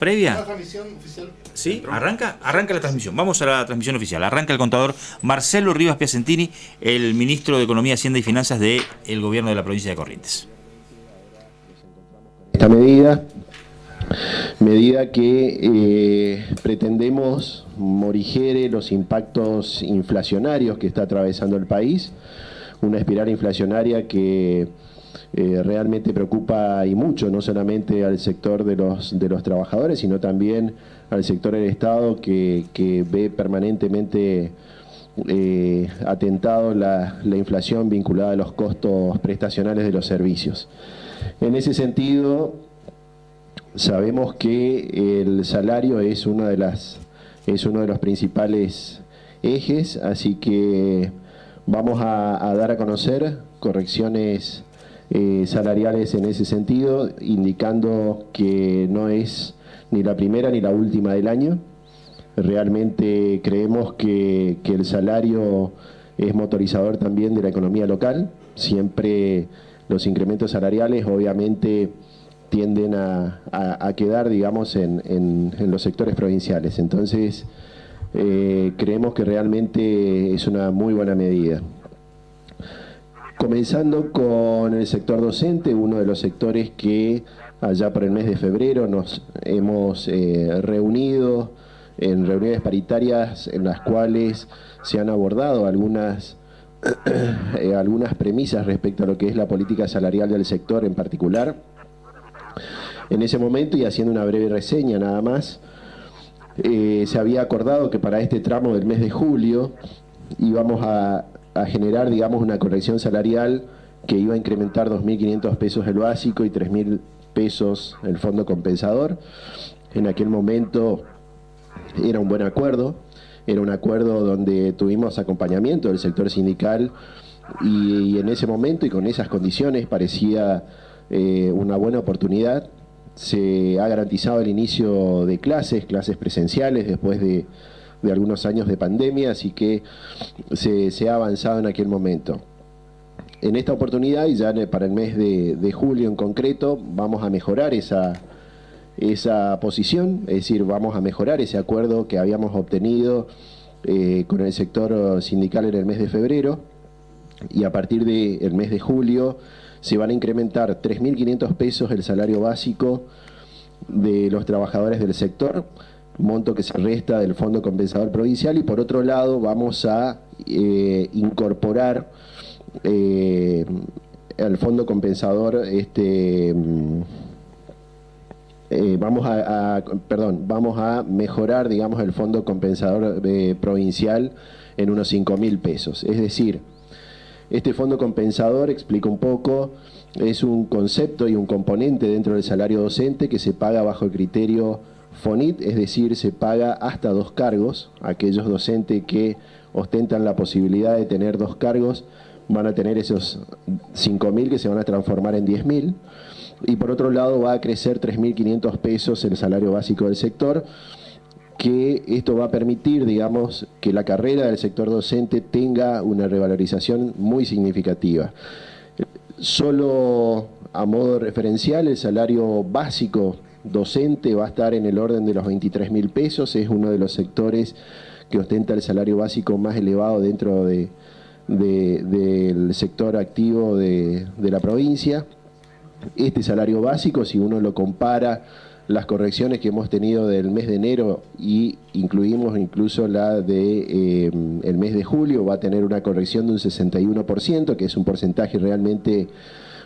Previa. La transmisión oficial. Sí, arranca la transmisión. Vamos a la transmisión oficial. Arranca el contador Marcelo Rivas Piacentini, el ministro de Economía, Hacienda y Finanzas del gobierno de la provincia de Corrientes. Esta medida que pretendemos morigere los impactos inflacionarios que está atravesando el país, una espiral inflacionaria que realmente preocupa y mucho, no solamente al sector de los trabajadores, sino también al sector del Estado que ve permanentemente atentado la inflación vinculada a los costos prestacionales de los servicios. En ese sentido, sabemos que el salario es uno de los principales ejes, así que vamos a dar a conocer correcciones salariales en ese sentido, indicando que no es ni la primera ni la última del año. Realmente creemos que el salario es motorizador también de la economía local. Siempre los incrementos salariales obviamente tienden a quedar, digamos, en los sectores provinciales. Entonces, creemos que realmente es una muy buena medida. Comenzando con el sector docente, uno de los sectores que allá por el mes de febrero nos hemos reunido en reuniones paritarias en las cuales se han abordado algunas premisas respecto a lo que es la política salarial del sector en particular. En ese momento, y haciendo una breve reseña nada más, se había acordado que para este tramo del mes de julio íbamos a generar, digamos, una corrección salarial que iba a incrementar 2.500 pesos el básico y 3.000 pesos el fondo compensador. En aquel momento era un buen acuerdo, era un acuerdo donde tuvimos acompañamiento del sector sindical y en ese momento y con esas condiciones parecía una buena oportunidad. Se ha garantizado el inicio de clases presenciales después de algunos años de pandemia, así que se ha avanzado en aquel momento. En esta oportunidad, y ya para el mes de julio en concreto, vamos a mejorar esa posición, es decir, vamos a mejorar ese acuerdo que habíamos obtenido con el sector sindical en el mes de febrero, y a partir del mes de julio se van a incrementar 3.500 pesos el salario básico de los trabajadores del sector, monto que se resta del Fondo Compensador Provincial, y por otro lado vamos a incorporar al Fondo Compensador vamos a mejorar, digamos, el Fondo Compensador Provincial en unos 5.000 pesos. Es decir, este Fondo Compensador, explico un poco, es un concepto y un componente dentro del salario docente que se paga bajo el criterio FONIT, es decir, se paga hasta 2 cargos. Aquellos docentes que ostentan la posibilidad de tener 2 cargos van a tener esos 5.000 que se van a transformar en 10.000. Y por otro lado va a crecer 3.500 pesos el salario básico del sector, que esto va a permitir, digamos, que la carrera del sector docente tenga una revalorización muy significativa. Solo a modo referencial, el salario básico docente va a estar en el orden de los 23.000 pesos, es uno de los sectores que ostenta el salario básico más elevado dentro del sector activo de la provincia. Este salario básico, si uno lo compara las correcciones que hemos tenido del mes de enero y incluimos incluso la de el mes de julio, va a tener una corrección de un 61%, que es un porcentaje realmente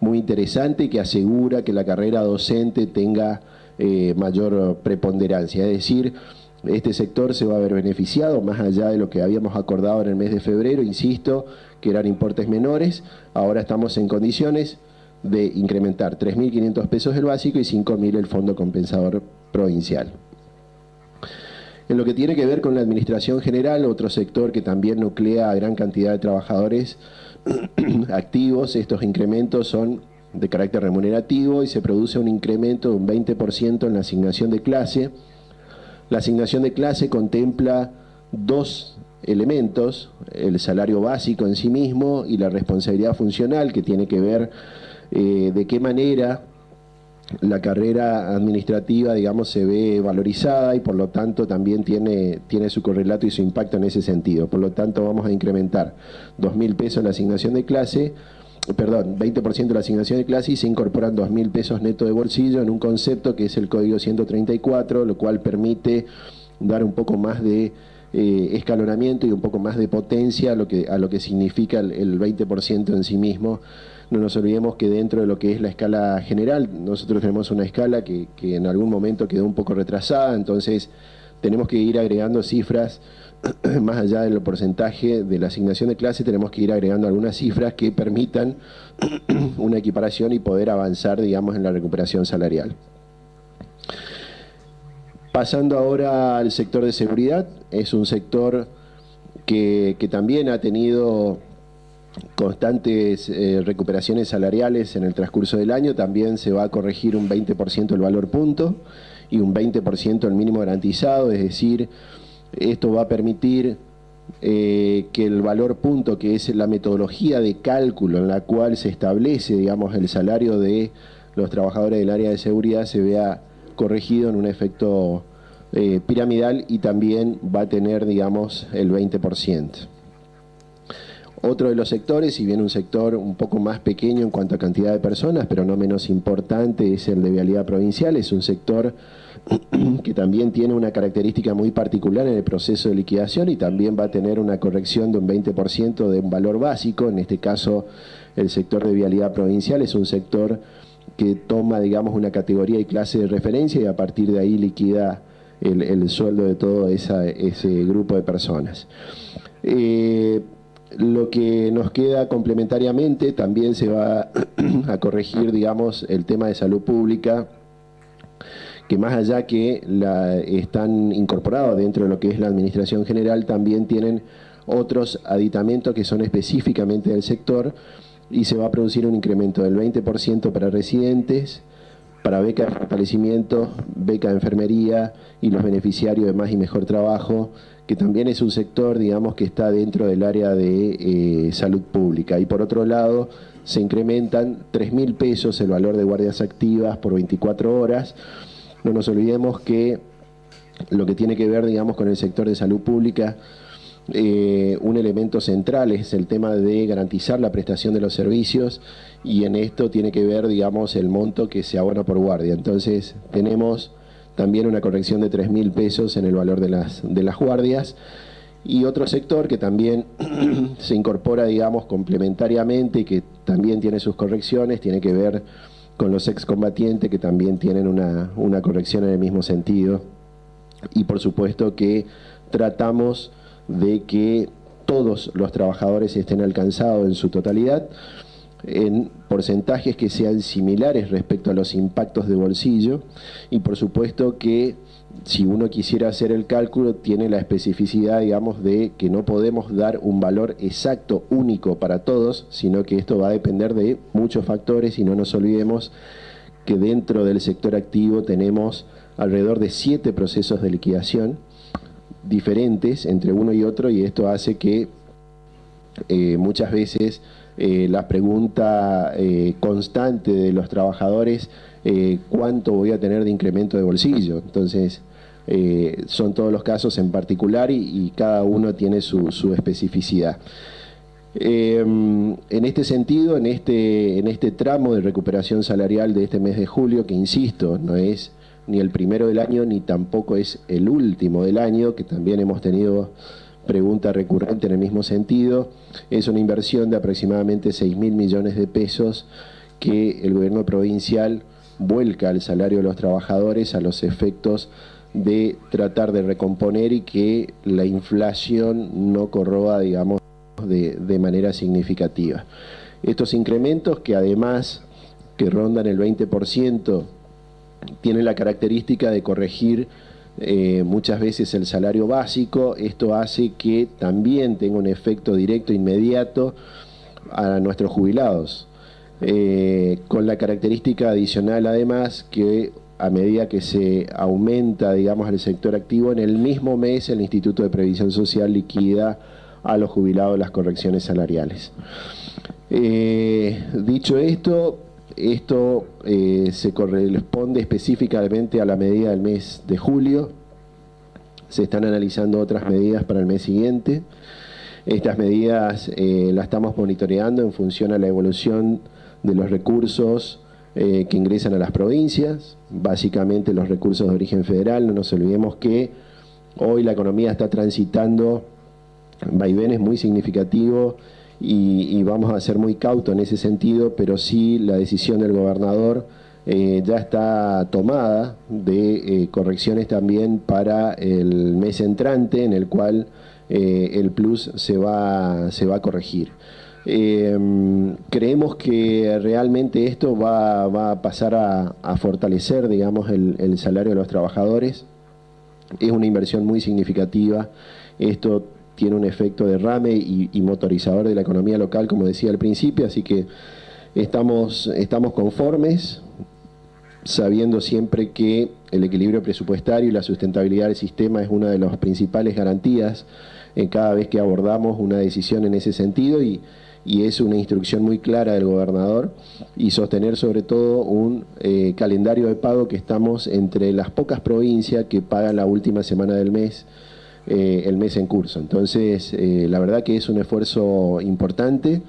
muy interesante y que asegura que la carrera docente tenga mayor preponderancia. Es decir, este sector se va a ver beneficiado más allá de lo que habíamos acordado en el mes de febrero, insisto, que eran importes menores. Ahora estamos en condiciones de incrementar 3.500 pesos el básico y 5.000 el Fondo Compensador Provincial. En lo que tiene que ver con la administración general, otro sector que también nuclea a gran cantidad de trabajadores activos, estos incrementos son de carácter remunerativo y se produce un incremento de un 20% en la asignación de clase. La asignación de clase contempla 2 elementos, el salario básico en sí mismo y la responsabilidad funcional, que tiene que ver de qué manera la carrera administrativa, digamos, se ve valorizada y por lo tanto también tiene su correlato y su impacto en ese sentido. Por lo tanto, vamos a incrementar 2.000 pesos la asignación de clase, perdón, 20% de la asignación de clase, y se incorporan 2.000 pesos neto de bolsillo en un concepto que es el Código 134, lo cual permite dar un poco más de escalonamiento y un poco más de potencia a lo que significa el 20% en sí mismo. No nos olvidemos que dentro de lo que es la escala general, nosotros tenemos una escala que en algún momento quedó un poco retrasada, entonces tenemos que ir agregando cifras, más allá del porcentaje de la asignación de clase, tenemos que ir agregando algunas cifras que permitan una equiparación y poder avanzar, digamos, en la recuperación salarial. Pasando ahora al sector de seguridad, es un sector que también ha tenido constantes recuperaciones salariales en el transcurso del año. También se va a corregir un 20% el valor punto y un 20% el mínimo garantizado, es decir, esto va a permitir que el valor punto, que es la metodología de cálculo en la cual se establece, digamos, el salario de los trabajadores del área de seguridad, se vea corregido en un efecto piramidal, y también va a tener, digamos, el 20%. Otro de los sectores, si bien un sector un poco más pequeño en cuanto a cantidad de personas, pero no menos importante, es el de vialidad provincial. Es un sector que también tiene una característica muy particular en el proceso de liquidación y también va a tener una corrección de un 20% de un valor básico. En este caso, el sector de vialidad provincial es un sector que toma, digamos, una categoría y clase de referencia y a partir de ahí liquida el sueldo de todo ese grupo de personas. Lo que nos queda complementariamente, también se va a corregir, digamos, el tema de salud pública, que más allá que están incorporados dentro de lo que es la administración general, también tienen otros aditamentos que son específicamente del sector, y se va a producir un incremento del 20% para residentes, para beca de fortalecimiento, beca de enfermería y los beneficiarios de Más y Mejor Trabajo, que también es un sector, digamos, que está dentro del área de salud pública. Y por otro lado, se incrementan 3.000 pesos el valor de guardias activas por 24 horas. No nos olvidemos que lo que tiene que ver, digamos, con el sector de salud pública, un elemento central es el tema de garantizar la prestación de los servicios, y en esto tiene que ver, digamos, el monto que se abona por guardia. Entonces tenemos también una corrección de 3.000 pesos en el valor de las guardias. Y otro sector que también se incorpora, digamos, complementariamente, que también tiene sus correcciones, tiene que ver con los excombatientes, que también tienen una corrección en el mismo sentido. Y por supuesto que tratamos de que todos los trabajadores estén alcanzados en su totalidad, en porcentajes que sean similares respecto a los impactos de bolsillo, y por supuesto que si uno quisiera hacer el cálculo tiene la especificidad, digamos, de que no podemos dar un valor exacto, único para todos, sino que esto va a depender de muchos factores, y no nos olvidemos que dentro del sector activo tenemos alrededor de 7 procesos de liquidación diferentes entre uno y otro, y esto hace que muchas veces la pregunta constante de los trabajadores, ¿cuánto voy a tener de incremento de bolsillo? Entonces, son todos los casos en particular y cada uno tiene su especificidad. En este sentido, en este tramo de recuperación salarial de este mes de julio, que insisto, no es ni el primero del año ni tampoco es el último del año, que también hemos tenido pregunta recurrente en el mismo sentido, es una inversión de aproximadamente 6.000 millones de pesos que el gobierno provincial vuelca al salario de los trabajadores a los efectos de tratar de recomponer y que la inflación no corroa, digamos, de manera significativa. Estos incrementos, que además que rondan el 20%, tienen la característica de corregir muchas veces el salario básico. Esto hace que también tenga un efecto directo inmediato a nuestros jubilados, con la característica adicional además que a medida que se aumenta, digamos, el sector activo, en el mismo mes el Instituto de Previsión Social liquida a los jubilados las correcciones salariales. Dicho esto, esto se corresponde específicamente a la medida del mes de julio. Se están analizando otras medidas para el mes siguiente. Estas medidas las estamos monitoreando en función a la evolución de los recursos que ingresan a las provincias, básicamente los recursos de origen federal. No nos olvidemos que hoy la economía está transitando vaivenes muy significativos y vamos a ser muy cautos en ese sentido, pero sí la decisión del gobernador ya está tomada de correcciones también para el mes entrante, en el cual el plus se va a corregir. Creemos que realmente esto va a pasar a fortalecer, digamos, el salario de los trabajadores. Es una inversión muy significativa. Esto tiene un efecto derrame y motorizador de la economía local, como decía al principio, así que estamos conformes, sabiendo siempre que el equilibrio presupuestario y la sustentabilidad del sistema es una de las principales garantías cada vez que abordamos una decisión en ese sentido, y es una instrucción muy clara del gobernador, y sostener sobre todo un calendario de pago que estamos entre las pocas provincias que pagan la última semana del mes, el mes en curso. Entonces, la verdad que es un esfuerzo importante.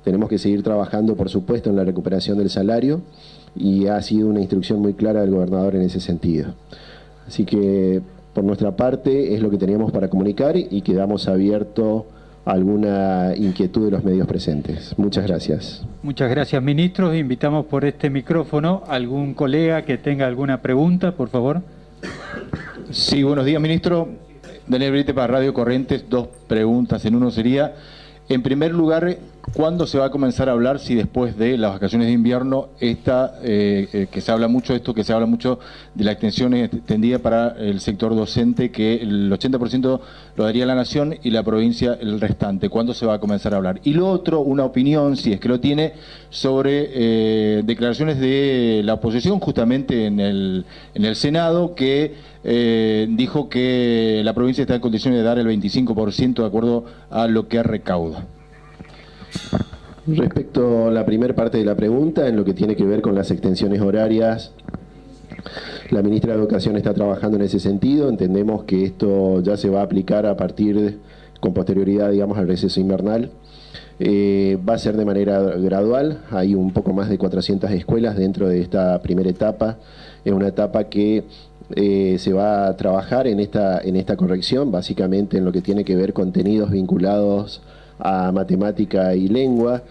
Tenemos que seguir trabajando, por supuesto, en la recuperación del salario, y ha sido una instrucción muy clara del gobernador en ese sentido. Así que, por nuestra parte, es lo que teníamos para comunicar, y quedamos abiertos a alguna inquietud de los medios presentes. Muchas gracias. Muchas gracias, ministros. Invitamos por este micrófono a algún colega que tenga alguna pregunta, por favor. Sí, buenos días, ministro. Daniel Brite para Radio Corrientes. Dos preguntas en uno sería, en primer lugar, ¿cuándo se va a comenzar a hablar, si después de las vacaciones de invierno, que se habla mucho de la extensión extendida para el sector docente, que el 80% lo daría la Nación y la provincia el restante? ¿Cuándo se va a comenzar a hablar? Y lo otro, una opinión, si es que lo tiene, sobre declaraciones de la oposición justamente en el Senado, que dijo que la provincia está en condiciones de dar el 25% de acuerdo a lo que recauda. Respecto a la primera parte de la pregunta, en lo que tiene que ver con las extensiones horarias, la ministra de Educación está trabajando en ese sentido. Entendemos que esto ya se va a aplicar con posterioridad, digamos, al receso invernal. Va a ser de manera gradual. Hay un poco más de 400 escuelas dentro de esta primera etapa. Es una etapa que se va a trabajar en esta corrección, básicamente en lo que tiene que ver contenidos vinculados a matemática y lengua.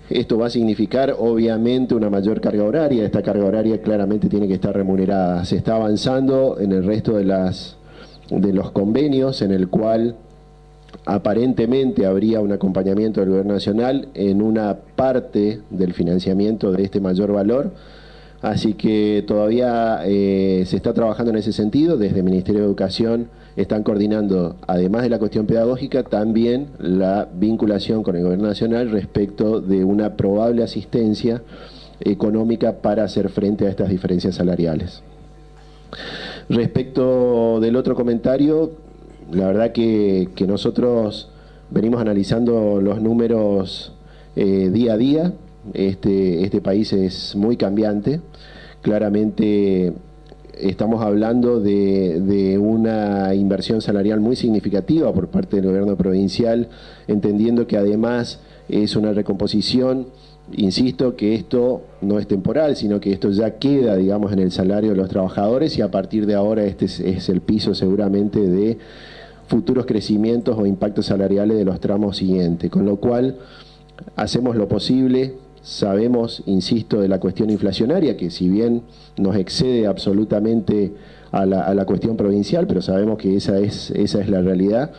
Esto va a significar obviamente una mayor carga horaria. Esta carga horaria claramente tiene que estar remunerada. Se está avanzando en el resto de los convenios, en el cual aparentemente habría un acompañamiento del Gobierno Nacional en una parte del financiamiento de este mayor valor. Así que todavía se está trabajando en ese sentido. Desde el Ministerio de Educación están coordinando, además de la cuestión pedagógica, también la vinculación con el Gobierno Nacional respecto de una probable asistencia económica para hacer frente a estas diferencias salariales. Respecto del otro comentario, la verdad que nosotros venimos analizando los números día a día. Este país es muy cambiante. Claramente estamos hablando de una inversión salarial muy significativa por parte del gobierno provincial, entendiendo que además es una recomposición. Insisto que esto no es temporal, sino que esto ya queda, digamos, en el salario de los trabajadores, y a partir de ahora este es el piso seguramente de futuros crecimientos o impactos salariales de los tramos siguientes, con lo cual hacemos lo posible. Sabemos, insisto, de la cuestión inflacionaria, que si bien nos excede absolutamente a la cuestión provincial, pero sabemos que esa es la realidad,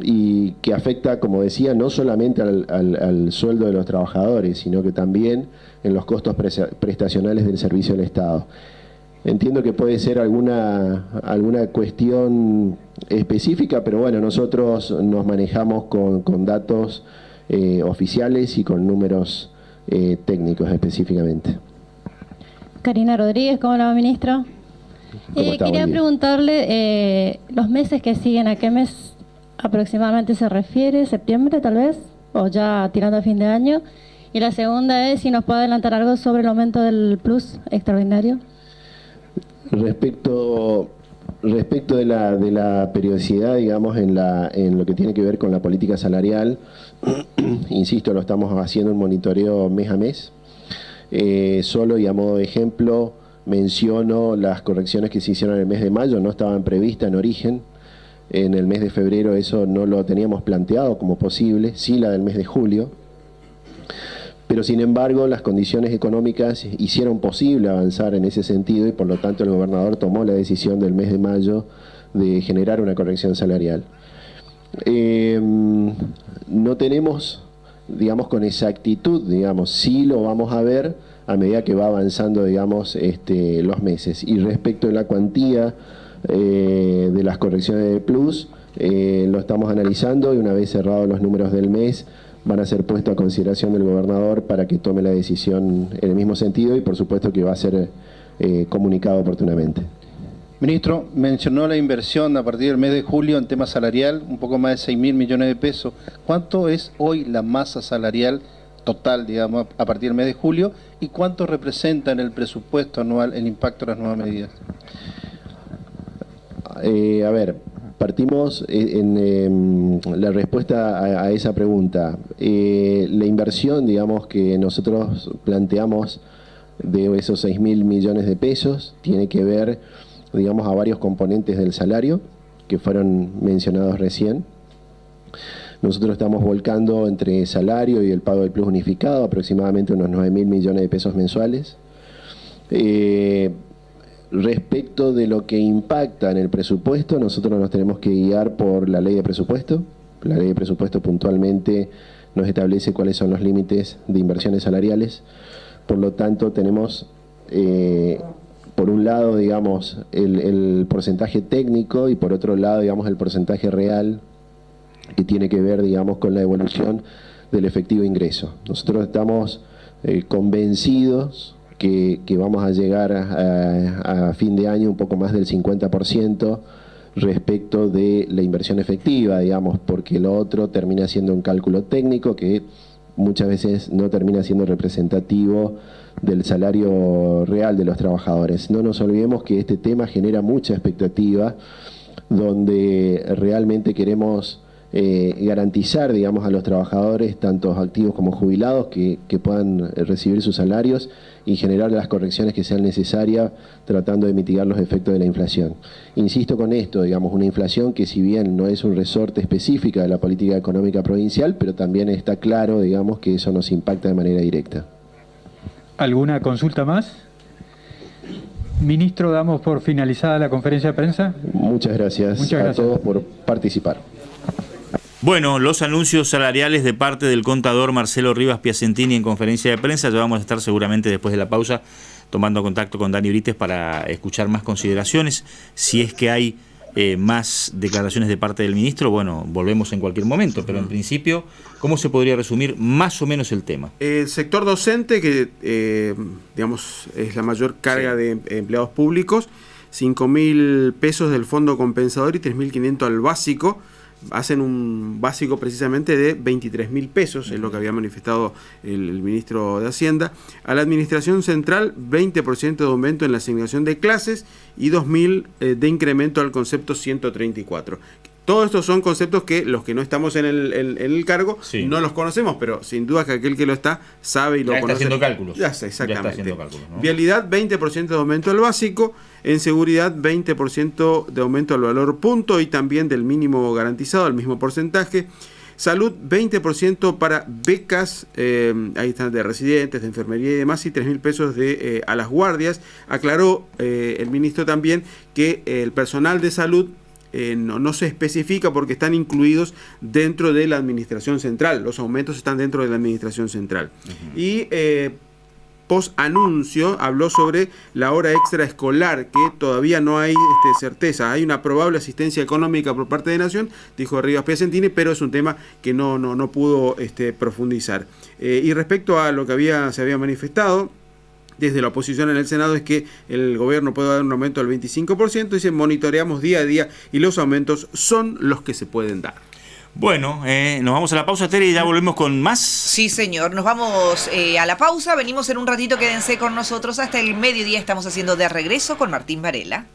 y que afecta, como decía, no solamente al sueldo de los trabajadores, sino que también en los costos prestacionales del servicio del Estado. Entiendo que puede ser alguna cuestión específica, pero bueno, nosotros nos manejamos con datos oficiales y con números técnicos específicamente. Karina Rodríguez, ¿cómo le va, ministro? Quería preguntarle, los meses que siguen, ¿a qué mes aproximadamente se refiere? ¿Septiembre tal vez? ¿O ya tirando a fin de año? Y la segunda es si nos puede adelantar algo sobre el aumento del plus extraordinario. Respecto de la periodicidad, digamos, en lo que tiene que ver con la política salarial, insisto, lo estamos haciendo un monitoreo mes a mes. Solo y a modo de ejemplo menciono las correcciones que se hicieron en el mes de mayo, no estaban previstas en origen. En el mes de febrero eso no lo teníamos planteado como posible, sí la del mes de julio. Pero sin embargo las condiciones económicas hicieron posible avanzar en ese sentido y por lo tanto el gobernador tomó la decisión del mes de mayo de generar una corrección salarial. No tenemos, digamos, con exactitud, digamos, sí lo vamos a ver a medida que va avanzando, digamos, los meses. Y respecto de la cuantía de las correcciones de plus, lo estamos analizando y una vez cerrados los números del mes van a ser puestos a consideración del gobernador para que tome la decisión en el mismo sentido y por supuesto que va a ser comunicado oportunamente. Ministro, mencionó la inversión a partir del mes de julio en tema salarial, un poco más de 6.000 millones de pesos. ¿Cuánto es hoy la masa salarial total, digamos, a partir del mes de julio? ¿Y cuánto representa en el presupuesto anual el impacto de las nuevas medidas? A ver, partimos en la respuesta a esa pregunta. La inversión, digamos, que nosotros planteamos de esos 6.000 millones de pesos tiene que ver, digamos, a varios componentes del salario que fueron mencionados recién. Nosotros estamos volcando entre salario y el pago del plus unificado aproximadamente unos 9.000 millones de pesos mensuales. Respecto de lo que impacta en el presupuesto, nosotros nos tenemos que guiar por la ley de presupuesto. La ley de presupuesto puntualmente nos establece cuáles son los límites de inversiones salariales. Por lo tanto, tenemos, por un lado, digamos, el porcentaje técnico y por otro lado, digamos, el porcentaje real que tiene que ver, digamos, con la evolución del efectivo ingreso. Nosotros estamos convencidos que vamos a llegar a fin de año un poco más del 50% respecto de la inversión efectiva, digamos, porque lo otro termina siendo un cálculo técnico que muchas veces no termina siendo representativo del salario real de los trabajadores. No nos olvidemos que este tema genera mucha expectativa, donde realmente queremos garantizar, digamos, a los trabajadores, tanto activos como jubilados, que puedan recibir sus salarios y generar las correcciones que sean necesarias, tratando de mitigar los efectos de la inflación. Insisto con esto, digamos, una inflación que si bien no es un resorte específica de la política económica provincial, pero también está claro, digamos, que eso nos impacta de manera directa. ¿Alguna consulta más? Ministro, damos por finalizada la conferencia de prensa. Muchas gracias a todos por participar. Bueno, los anuncios salariales de parte del contador Marcelo Rivas Piacentini en conferencia de prensa. Ya vamos a estar seguramente después de la pausa tomando contacto con Dani Brites para escuchar más consideraciones. Si es que hay más declaraciones de parte del ministro, bueno, volvemos en cualquier momento, pero en principio, ¿cómo se podría resumir más o menos el tema? El sector docente, que digamos es la mayor carga de empleados públicos, 5.000 pesos del fondo compensador y 3.500 al básico. Hacen un básico precisamente de 23.000 pesos, es lo que había manifestado el ministro de Hacienda. A la Administración Central, 20% de aumento en la asignación de clases y 2.000 de incremento al concepto 134. Todos estos son conceptos que los que no estamos en el cargo no los conocemos, pero sin duda que aquel que lo está sabe y lo conoce. Ya está haciendo cálculos. Ya está, exactamente. Ya está haciendo cálculos, ¿no? Vialidad, 20% de aumento al básico. En seguridad, 20% de aumento al valor punto y también del mínimo garantizado, al mismo porcentaje. Salud, 20% para becas, ahí están de residentes, de enfermería y demás, y 3.000 pesos a las guardias. Aclaró el ministro también que el personal de salud no se especifica porque están incluidos dentro de la Administración Central. Los aumentos están dentro de la Administración Central. Y post anuncio habló sobre la hora extra escolar, que todavía no hay certeza. Hay una probable asistencia económica por parte de Nación, dijo Rivas Piacentini, pero es un tema que no pudo profundizar. Y respecto a lo que se había manifestado desde la oposición en el Senado, es que el gobierno puede dar un aumento del 25%, dice, monitoreamos día a día y los aumentos son los que se pueden dar. Bueno, nos vamos a la pausa, Tere, y ya volvemos con más. Sí, señor, nos vamos a la pausa, venimos en un ratito, quédense con nosotros hasta el mediodía, estamos haciendo De Regreso con Martín Varela.